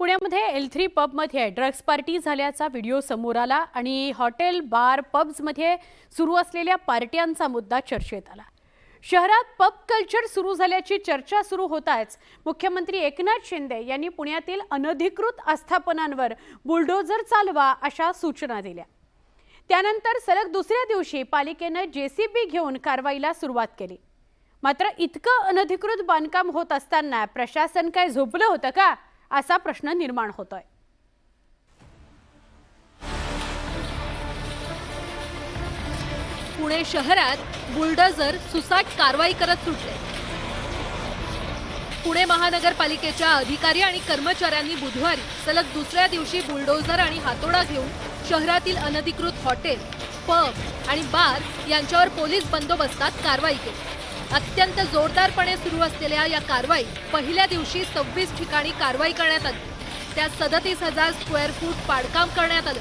पुण्यामध्ये L3 पबमध्ये drugs party झाल्याचा व्हिडिओ समोर आला आणि हॉटेल बार पब्समध्ये सुरू असलेल्या पार्ट्यांचा मुद्दा चर्चेत आला। शहरात पब कल्चर सुरू झाल्याची चर्चा सुरू होताच मुख्यमंत्री एकनाथ शिंदे यांनी पुण्यातील अनधिकृत आस्थापनांवर बुलडोजर चालवा अशा सूचना दिल्या। त्यानंतर सलग दुसऱ्या दिवशी पालिकेने जेसीबी घेऊन कारवाईला सुरुवात केली। मात्र इतकं अनधिकृत बांधकाम होत असताना प्रशासन काय झोपलं होतं का असा प्रश्न निर्माण होतोय। पुणे शहरात बुलडोजर सुसाट कारवाई करत सुटले। पुणे महानगरपालिकेच्या अधिकारी आणि कर्मचाऱ्यांनी बुधवारी सलग दुसऱ्या दिवशी बुलडोजर आणि हातोडा घेऊन शहरातील अनधिकृत हॉटेल, पब आणि बार यांच्यावर पोलीस बंदोबस्तात कारवाई केली। अत्यंत जोरदारपणे सुरू असलेल्या या कारवाईत पहिल्या दिवशी 26 ठिकाणी कारवाई करण्यात आली। त्यात 37,000 स्क्वेअर फूट पाडकाम करण्यात आलं,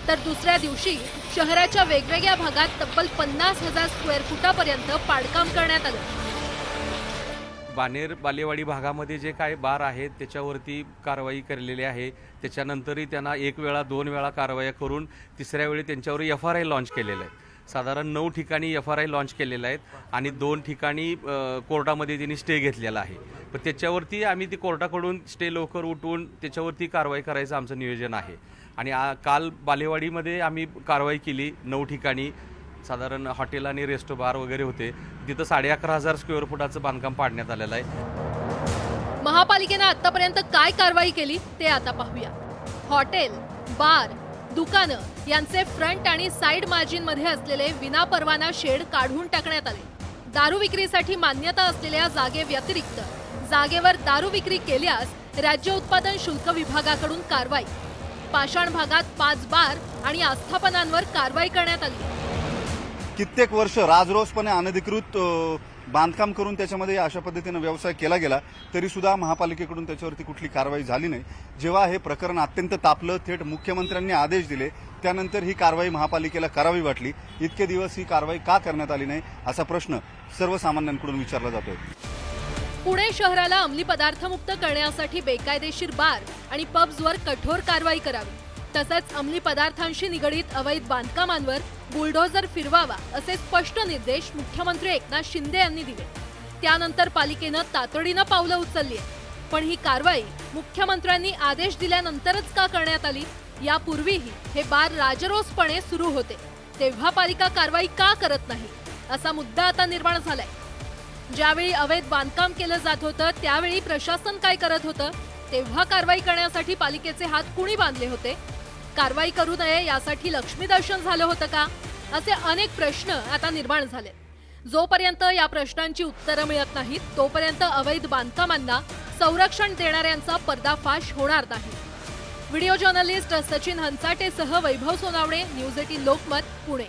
तर दुसऱ्या दिवशी शहराच्या वेगवेगळ्या भागात तब्बल 50,000 स्क्वेअर फुटापर्यंत पाडकाम करण्यात आलं। बानेर बालेवाडी भागामध्ये जे काही बार आहेत त्याच्यावरती कारवाई केलेली आहे। त्याच्यानंतरही त्यांना एक वेळा दोन वेळा कारवाई करून तिसऱ्या वेळी त्यांच्यावर FRI लॉन्च केलेलं आहे। साधारण 9 ठिकाणी FRI लॉन्च केलेलं आहेत आणि 2 ठिकाणी कोर्टामध्ये त्यांनी स्टे घेतलेला आहे। पण त्याच्यावरती आम्ही ती कोर्टाकडून स्टे लवकर उठवून त्याच्यावरती कारवाई करायचं आमचं नियोजन आहे। आणि काल बालेवाडीमध्ये आम्ही कारवाई केली 9 ठिकाणी, साधारण हॉटेल आणि रेस्ट बार वगैरे होते, तिथं 11,500 स्क्वेअर फुटाचं बांधकाम पाडण्यात आलेलं आहे। महापालिकेने आतापर्यंत काय कारवाई केली ते आता पाहूया। हॉटेल, बार, दुकानं यांचे फ्रंट आणि साइड मार्जिन मध्ये असलेले विनापरवाना शेड काढून टाकण्यात आले। दारू विक्रीसाठी मान्यता असलेल्या जागेव्यतिरिक्त जागेवर दारू विक्री केल्यास राज्य उत्पादन शुल्क विभागाकडून कारवाई। पाषाण भागात 5 बार आणि आस्थापनांवर कारवाई करण्यात आली। कित्येक वर्ष राजरोसपणे अनधिकृत बांधकाम करून त्याच्यामध्ये अशा पद्धतीने व्यवसाय केला गेला, तरी सुद्धा महापालिकेकडून त्याच्यावरती कुठली कारवाई झाली नाही। जेव्हा हे प्रकरण अत्यंत तापलं, थेट मुख्यमंत्र्यांनी आदेश दिले, त्यानंतर ही कारवाई महापालिकेला करावी वाटली। इतके दिवस ही कारवाई का करण्यात आली नाही असा प्रश्न सर्वसामान्यांकडून विचारला जातोय। पुणे शहराला अंमली पदार्थ मुक्त करण्यासाठी बेकायदेशीर बार आणि पब्सवर कठोर कारवाई करावी, तसंच अंमली पदार्थांशी निगडीत अवैध बांधकामांवर बुलडोजर फिरवावा असे स्पष्ट निर्देश मुख्यमंत्री एकनाथ शिंदे यांनी दिले। त्यानंतर पालिकेनं तातडीनं पावलं उचलली, पण ही कारवाई मुख्यमंत्र्यांनी आदेश दिल्यानंतरच का करण्यात आली? यापूर्वीही हे बार राजरोसपणे सुरू होते, तेव्हा पालिका कारवाई का करत नाही असा मुद्दा आता निर्माण झालाय। ज्यावेळी अवैध बांधकाम केलं जात होतं त्यावेळी प्रशासन काय करत होतं? तेव्हा कारवाई करण्यासाठी पालिकेचे हात कुणी बांधले होते? कारवाई करू नये यासाठी लक्ष्मी दर्शन झालं होतं का? असे अनेक प्रश्न आता निर्माण झाले। जोपर्यंत या प्रश्नांची उत्तरं मिळत नाहीत तोपर्यंत अवैध बांधकामांना संरक्षण देणाऱ्यांचा पर्दाफाश होणार नाही। व्हिडिओ जर्नलिस्ट सचिन हंचाटेसह वैभव सोनावणे, न्यूज 18 लोकमत, पुणे।